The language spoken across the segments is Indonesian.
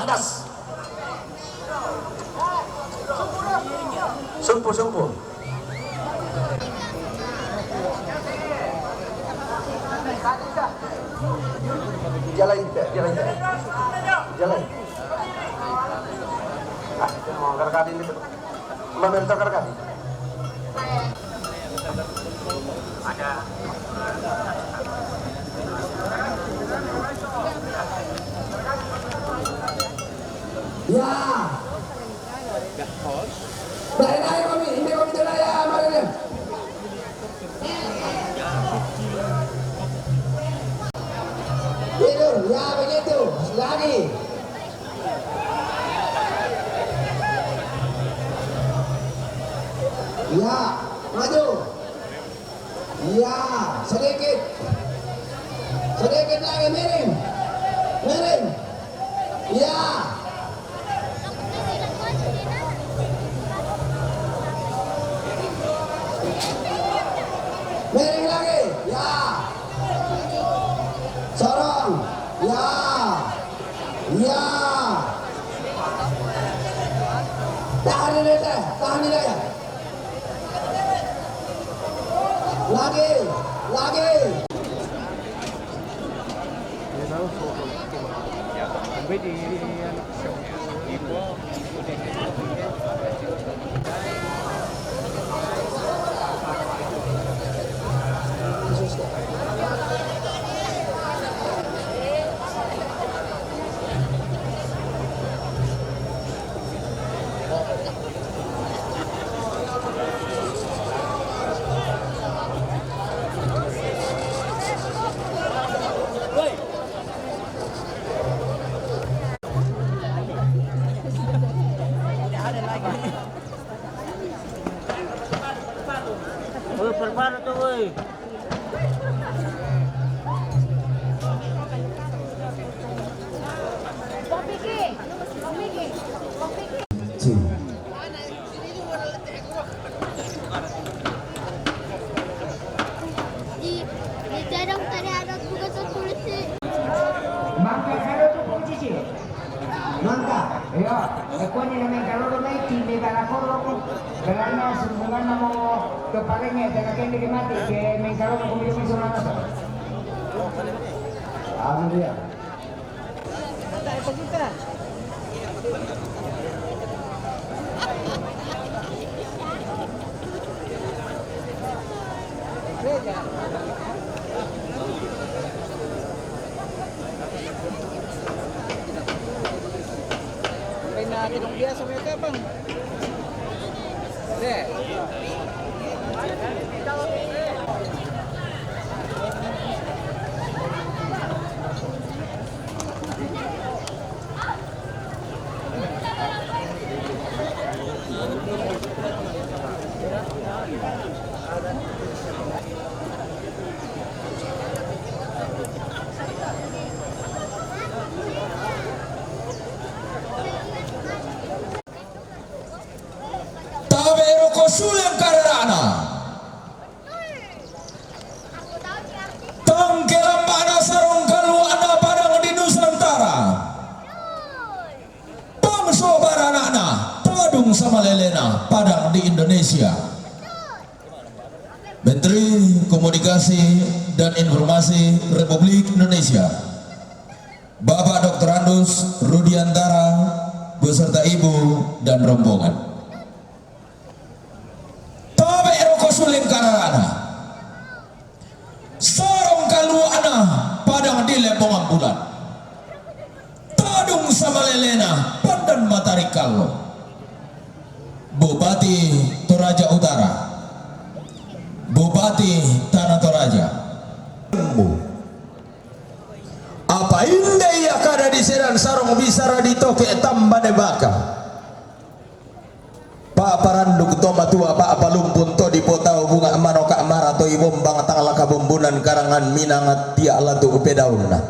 Bagas. Sumpu. Jalan. Mau karkadi itu. Mementor karkadi. Ada. Ya. Baik kami, ini kami teraya mari. Itu, ya begitu. Lagi. Ya, maju. Ya, sedikit lagi miring. Ya. Miring lagi, ya. Sorong, ya. Tahan ini ya. Lagi. Perparo tuh, woi. Mangka, ya, pokoknya namanya kalau naik di balakoro ko, karena sumbangan mo kepalanya dan akan dikemati ke mengkalo ko kumisi sunana sa. Ano dia? Tinong dia sa mga kapang. Deh. Sulang karana tangkelam mana sarong kalu ada padang di Nusantara bangso baranana tadung sama lelena padang di Indonesia. Menteri Komunikasi dan Informasi Republik Indonesia Bapak Dr. Andus Rudiantara beserta Ibu dan rombongan. Suling karana sarong kaluana padang di Lembongan bulan tadung sama lelena pandan matahari kallo Bupati Toraja Utara Bupati Tanah Toraja apa indai ya kada di seran sarong bisara di toke tambah debaka Pak Paranduk toma tua Pak Palumpun to di potau bunga manoka marato ibombang tangalaka bombunan karangan minangat tia alatu upedauna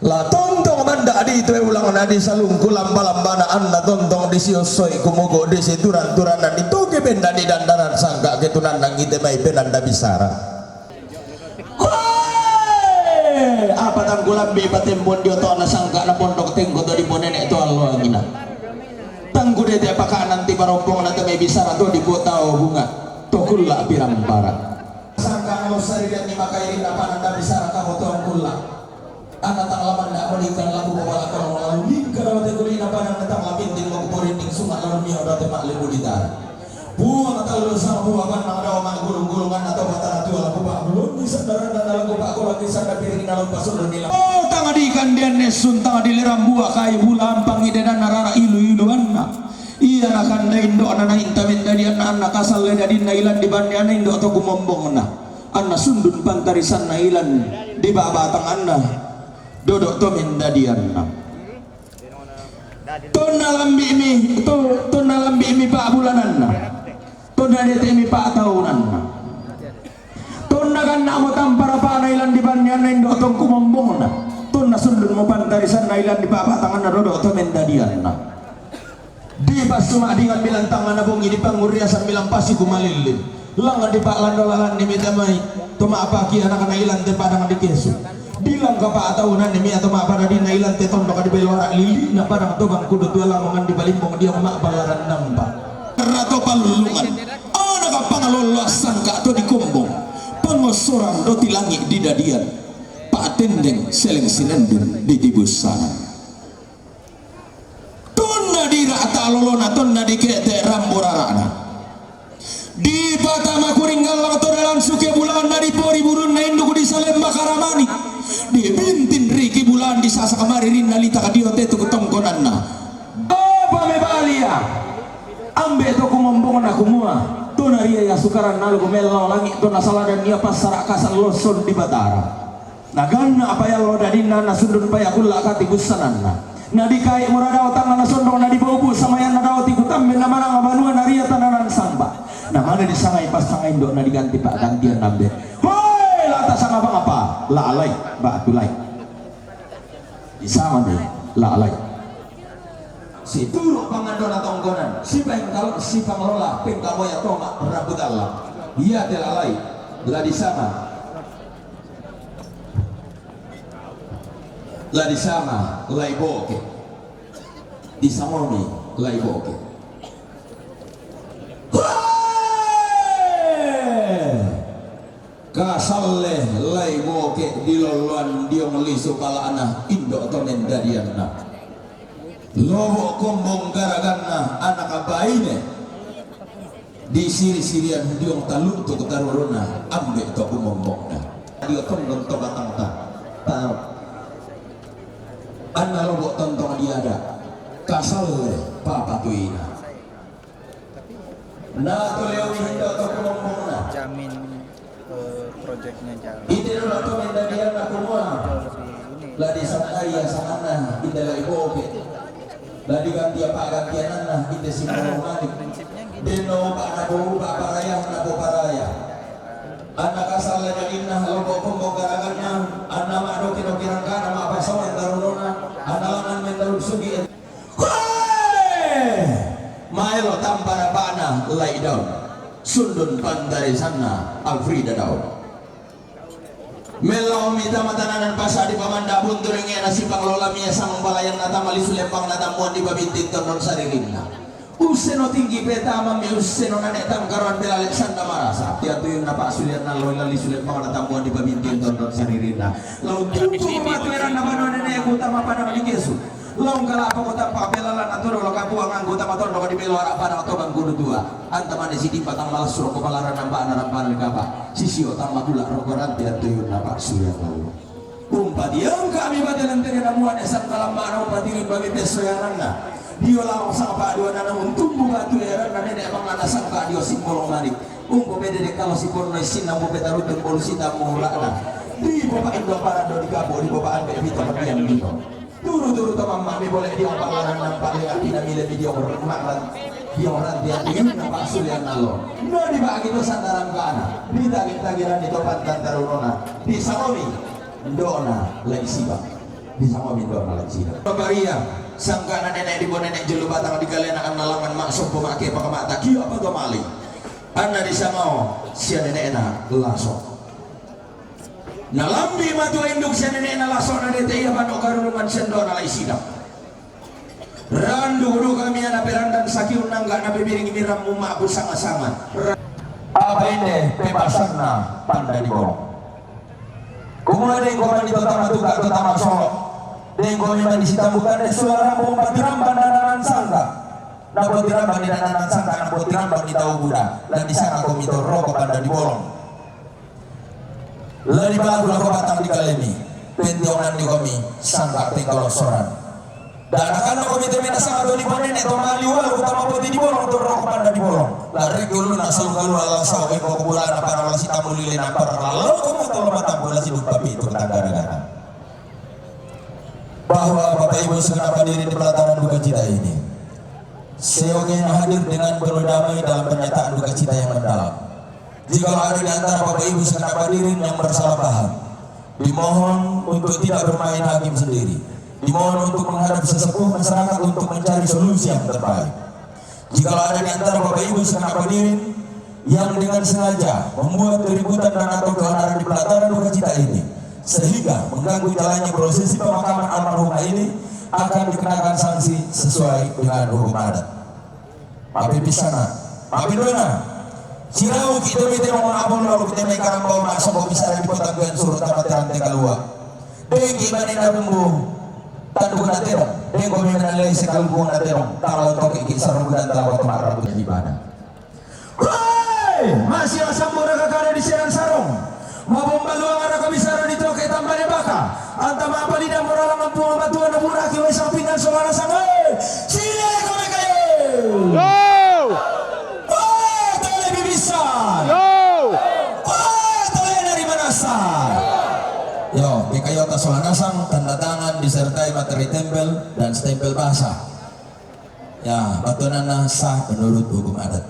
la tontong manda adi itu ulang nadi salungku lamba-lambana anda tontong di siosoi kumugo di situran-turan dan ditoge benda di dandaran sangka ketunan nang ite mai penanda bisara apa tanggulam be patembon dio to na sangka na pondok tenggo to di bonenek to lo angina tanggu dete apakah nanti barompong nanti may bisa atau di kota bunga tokulla pirang barat sangka lo sarigat ni makairin apa nanda bisa kamu tuang kulla anak tanglaman nak berikan lagu bawa kalau lalu kalau teguri apa nanda tanglapin di mau kuporin ning sungai lalu mi ada temak lebu ditar buang kalau sama buang nang ada omang gulung-gulungan atau mata tua lagu pak belum bisa daran dan lagu pak aku lagi sadar piring dalam pasur dan nila oh tangga di ikan dia nesun tangga di liram buah kayu bulan pangi dan narara ilu-iluan iya akan da indo anak intamin dari anak asal dari nailan di bandian indo atau kumombong na anak sundun pantarisan nailan di bawah tangan dodok tomin dadian tona lambi mi pak bulanan tona dete mi pak tahunan tona kan nak mo tampar apa nailan di bandian indo atau kumombong na tona sundun mo pantarisan nailan di bawah tangan dodok tomin dadian di pas cuma dengan bilang tangan abong ini panguriasan bilang pasti kumalilin lang di pak landolalan ni mitamai tuma apa ki anak ilan te padang di kesu bilang ke pak tahunan ni atau ma pada di nailan te tondo ka di belora lili na padang to bang kudu tua lamongan di balimbong dia mak balaran nampa rato palulungan anak pangalolasan ka to di kombong pengosoran do tilangi di dadian pak tendeng seleng sinendun di tibus sana dira atalolona tonna dikete ramborarana di patama kuringgal atau dalam suke bulan dari pori burun na induk di Salemba Karamani di bintin riki bulan di sasa kamari rinna lita kadiote tu ketongkonanna apa mebalia ambe to kumombong na kumua tona ria ya sukaran nalu kumelo langit tona saladan dia pasara kasan loson di Batara naganna apa ya lo dadina na sundun paya kula kati busananna nadi kai muradaw tangan na sondong nadi baubu sama yang nadaw ti kutambe na mana ngabanua naria tananan samba na mana di sangai pas sangai ndo na diganti pak gantian nambe hoi lata sang apa la alai ba tulai di sama deh la alai si turu pangandona tonggonan si pengkal si pangelola pengkamo ya toma rabut Allah iya tel alai la di sama la di sama lai boke di samoni lai boke kasalle lai boke di loluan dia ngelisu pala anak indo atau mendadianna lobo kombong garaganna anak abaine di siri-sirian diong taluk tu ketaruruna ambe to kumombongna dia tonggon to batang-ta anna lobo tontong dia ada kasalle papa tuina na to leo hindo to kumombongna jamin proyeknya jalan ide lo to mendadian na kumua la di sakaya sanana ide la iboke la di ganti apa gantianana ide simbolomani deno pak na bo pak paraya na bo paraya anak asal la inna lobo kombong garagannya anna ma do kino kirangkana ma pasawan tarunona analangan mendarut sugi maelo tampara bana lay daun sundun pandari sana Alfrida daun melaw mita matananan pasa di pamanda bunturing ena si panglola miya sang balayan nata malisu lempang nata muan di babintin tonon saririnna useno tinggi peta mami useno nanek tangkaran bela Alexander marasa dia tuyun na pasulian na loy lali sulit mga natamuan di babintin tonon saririnna law tuku matueran na mano nenek utama pada di Yesus law kalapa ko tampa belalan aturo lo kapuang anggota matondo ka di belo arak pada atau bang kudu dua antaman di sini patang malas suruh kepalaran nambah narampan kapa sisio tama gula rokoran dia tuyun na pasulian lalu umpat yang kami badalan tere namuan esang kalam mana umpat diri bagi pesoyanganna dia langsung sang pak dua nana untung buka tu ya nana nenek emang nana sang pak dia simbol manik umpo beda dek kalau si porno isin namu petarut dan polusi tamu lana di bapak indo para do di kapo di bapak ande vita pakian dino turu teman mami boleh dia palaran nampak lihat tidak milih video bermakna dia orang dia ingin nampak sulian nalo no dibagi itu sandaran ke anak di tagih-tagiran di topan tarunona di samomi ndona lagi sibak di samomi ndona lagi sibak baria sangka nenek di bawah nenek jelu batang di kalian akan nalangan maksud pemakai pakai mata kio apa tuh mali anda di samau si nenek enak langsung nalambi matu induk si nenek enak langsung ada teh apa no karungan sendok nalai sidap Randu kudu kami anak perandan sakiun nangga na bibiring miram muma aku sama-sama. Apa ini bebasana pandai borong. Kemudian kau di kota Matuka, kota Solo. Dan kau memang ditambukan suara bomba tiramban dan sangka. Nabot tiramban dan sangka, nabot tiramban di tahu Buddha. Dan di sana kau minta rokok pandai borong. Lari bagu lah kau batang di kalemi. Pentiongan di kami sangka tinggal soran. Dan akan komite minasa atau di panen itu mali walau utama putih di bolong turun pada di bolong. Lari dulu nak selalu kalau alang saw eko bulan apa orang si tamu lilin apa lalu kamu tahu mata bola si lupa itu tentang gara-gara. Bahwa Bapak Ibu segenap diri di pelataran duka cita ini, seyogianya hadir dengan berdamai dalam pernyataan duka cita yang mendalam. Jika ada di antara Bapak Ibu segenap hadirin yang bersalah paham, dimohon untuk tidak bermain hakim sendiri. Dimohon untuk menghadap sesepuh masyarakat untuk mencari solusi yang terbaik. Jika ada di antara Bapak Ibu segenap hadirin yang dengan sengaja membuat keributan dan atau keonaran di pelataran duka cita ini, sehingga mengganggu jalannya prosesi pemakaman almarhumah ini, akan dikenakan sanksi sesuai dengan hukum adat. Tapi pisana, tapi dona, sirau kita minta mohon abon lalu kita naik karang bawa masuk bisa di kota Guan suruh tamat rantai keluar. Degi banina bumbu. Tandu na terong, dengko menalay sa kalbuan na terong, taraw ito kikisarong dan talawat marabot na ibadah. Hoy! Masih asam mura kakana di Serang Sarong. Mabombaluang ara komisaro dito kay Tambane Baka. Anta mapalidang mura lang ang batuan na mura kiway sa pingan sa wala sa ngay. Sila kami kayo! Go! Hoy! Tali bibisan! Go! Hoy! Tali dari manasan! Yo, di kayo tasolanasang tanda tangan disertai materi tempel dan stempel basah. Ya, batuan na sah menurut hukum adat.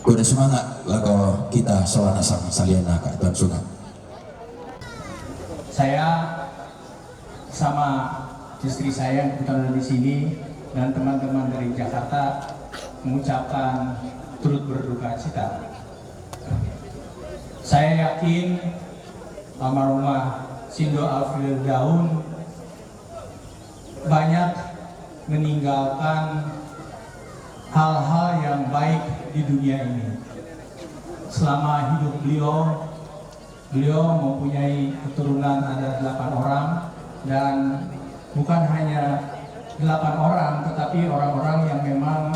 Kuda semangat lagu kita solanasang saliana ka Tuan Sunat. Saya sama istri saya yang kebetulan di sini dan teman-teman dari Jakarta mengucapkan turut berduka cita. Saya yakin almarhumah Sindo Alfred Daun banyak meninggalkan hal-hal yang baik di dunia ini. Selama hidup beliau mempunyai keturunan ada 8 orang, dan bukan hanya 8 orang tetapi orang-orang yang memang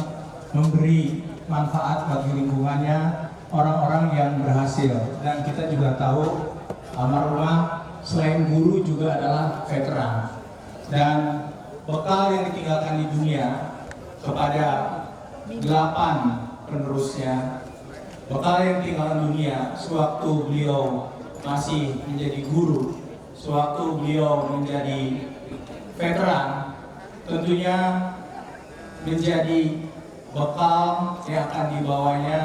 memberi manfaat bagi lingkungannya, orang-orang yang berhasil. Dan kita juga tahu almarhumah selain guru juga adalah veteran, dan bekal yang ditinggalkan di dunia kepada 8 penerusnya, bekal yang ditinggalkan dunia sewaktu beliau masih menjadi guru, sewaktu beliau menjadi veteran, tentunya menjadi bekal yang akan dibawanya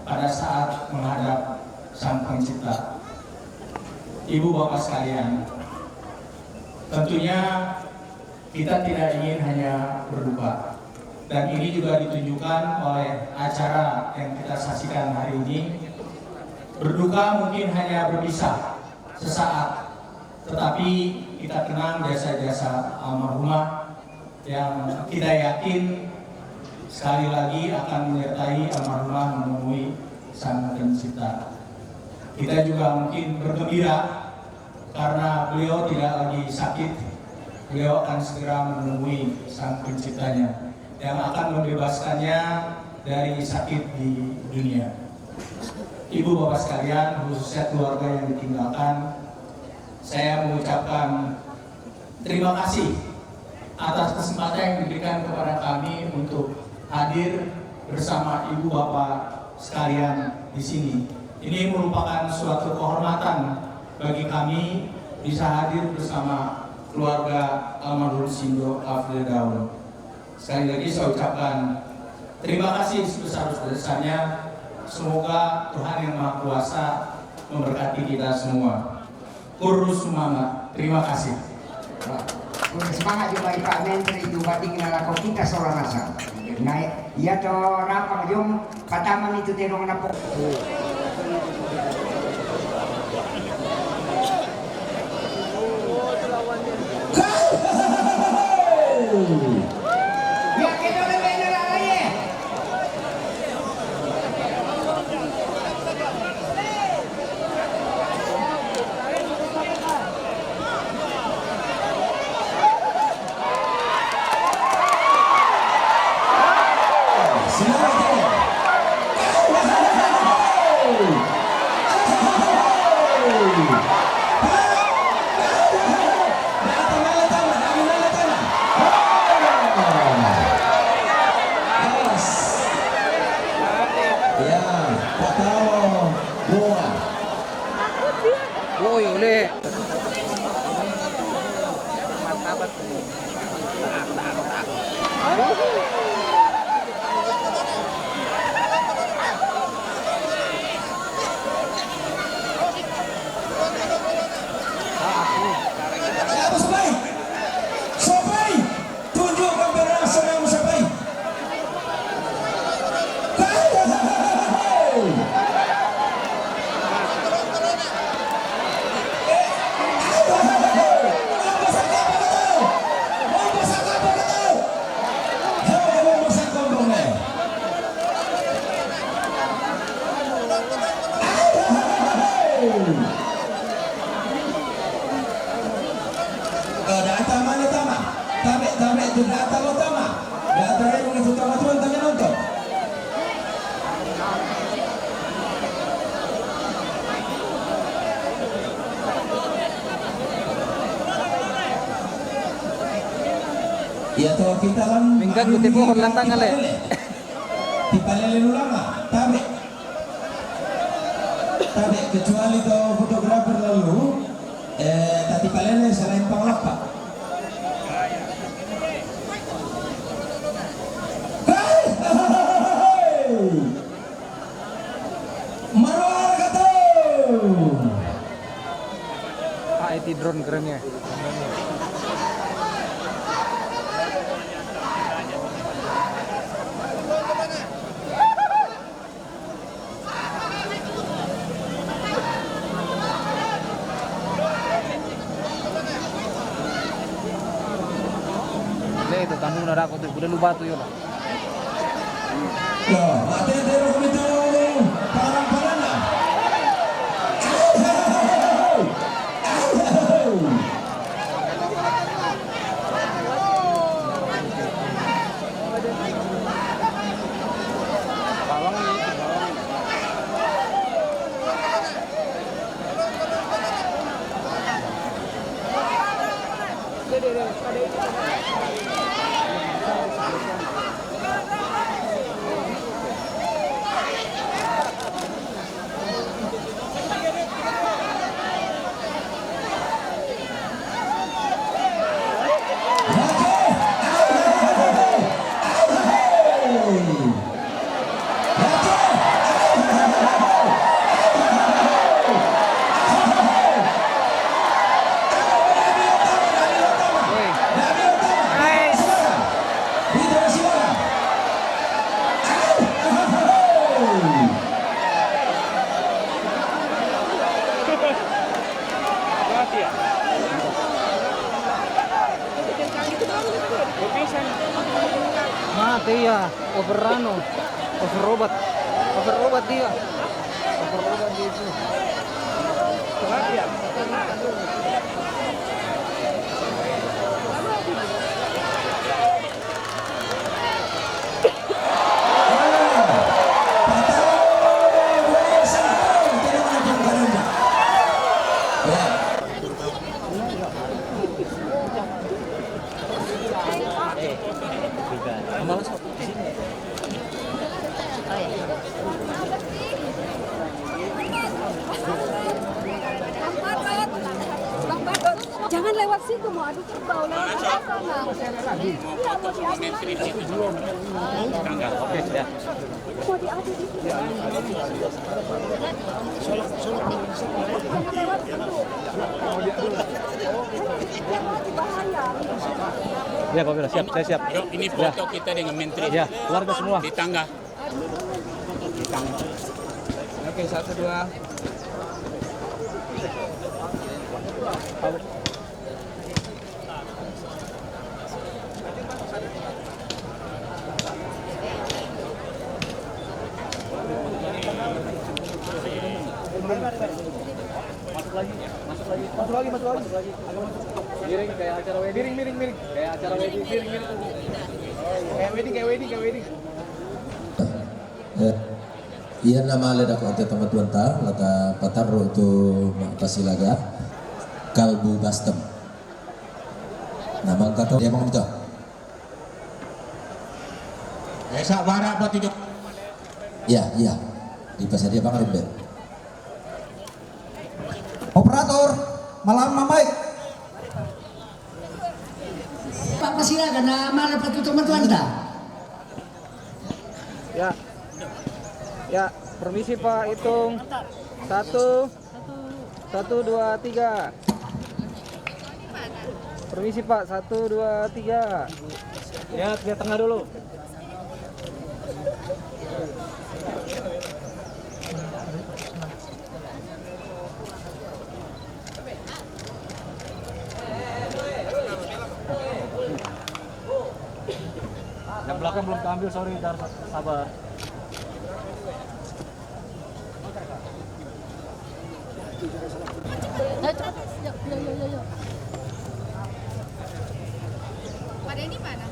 pada saat menghadap Sang Pencipta. Ibu bapak sekalian, tentunya kita tidak ingin hanya berduka, dan ini juga ditunjukkan oleh acara yang kita saksikan hari ini. Berduka mungkin hanya berpisah sesaat, tetapi kita kenang jasa-jasa almarhumah yang kita yakin sekali lagi akan menyertai almarhumah menemui Sang Pencipta. Kita juga mungkin bergembira karena beliau tidak lagi sakit. Beliau akan segera menemui Sang Penciptanya yang akan membebaskannya dari sakit di dunia. Ibu bapak sekalian, khususnya keluarga yang ditinggalkan, saya mengucapkan terima kasih atas kesempatan yang diberikan kepada kami untuk hadir bersama ibu bapak sekalian di sini. Ini merupakan suatu kehormatan bagi kami bisa hadir bersama keluarga almarhum Sindo Alfred Daun. Sekali lagi saya ucapkan terima kasih sebesar-besarnya. Semoga Tuhan Yang Maha Kuasa memberkati kita semua. Kurus sumama. Terima kasih. Semangat juga Pak Menteri juga tinggal aku kita seorang asal. Naik, iya to rapang yung pataman itu terong na po. Ya kita udah beda lagi. Uy, uli. Apa Sopai? Sopai, tunjukkan berasa yang Sopai. Ya toh kita kan Minggat kutip pohon lantang ale. Dipalele ulama, tabe. Tabe kecuali toh fotografer lalu tadi palele selain panglapa. Marwar kata. IT drone kerennya. Itu tamu nara aku tuh udah lupa tuh yuk. Loh, ate-ate komito parang-parang. Bawang nih, bawang. Mati ya, overobat dia. Overobat dia itu. Jangan lewat situ, mau adu kerbau lewat sana. Iya, mau diadu. Oke, sudah. Mau diadu di sini. Jangan lewat situ. Bahaya. Ya, Pak Wira, siap, saya siap. Yuk, ini foto kita dengan menteri Ya, keluarga semua. di tangga. Oke, 1, 2. masuk lagi. Miring kayak acara wedding. Miring. Kayak acara wedding. Miring. Kayak wedding. Iya nama leda ko ate tamat wanta lata patarro tu makasilaga kalbu bastem. Nama kata dia mau betul. Esa bara apa tidak? Iya. Di pasar dia Bang Rimbe. Operator, malam Mike. Pak Pasilaga na mana patutuman tuan dah. Ya, permisi Pak, hitung 1, 2, 3. Permisi Pak, 1, 2, 3. Lihat tengah dulu. Yang belakang belum keambil, sorry, sabar. Ayo cepat. Yuk. Pada ini mana?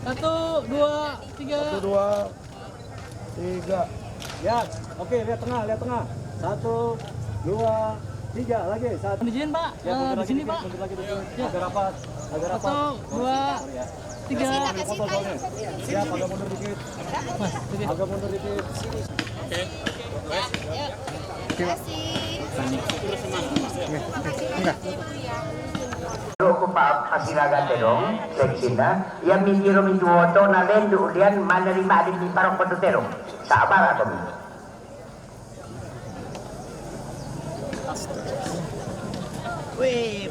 1, 2, 3. Ya, oke, lihat tengah. 1, 2, 3 lagi. Di sini Pak, Ya, di sini Pak. Agak rapat. 1, 2, 3. Ya, agak mundur dikit. Terima kasih. Ko pa Pasilaga terong seksina yang minjiro minjuoto na lendo ulian menerima adik di parong terong. Sabar kami. Wih,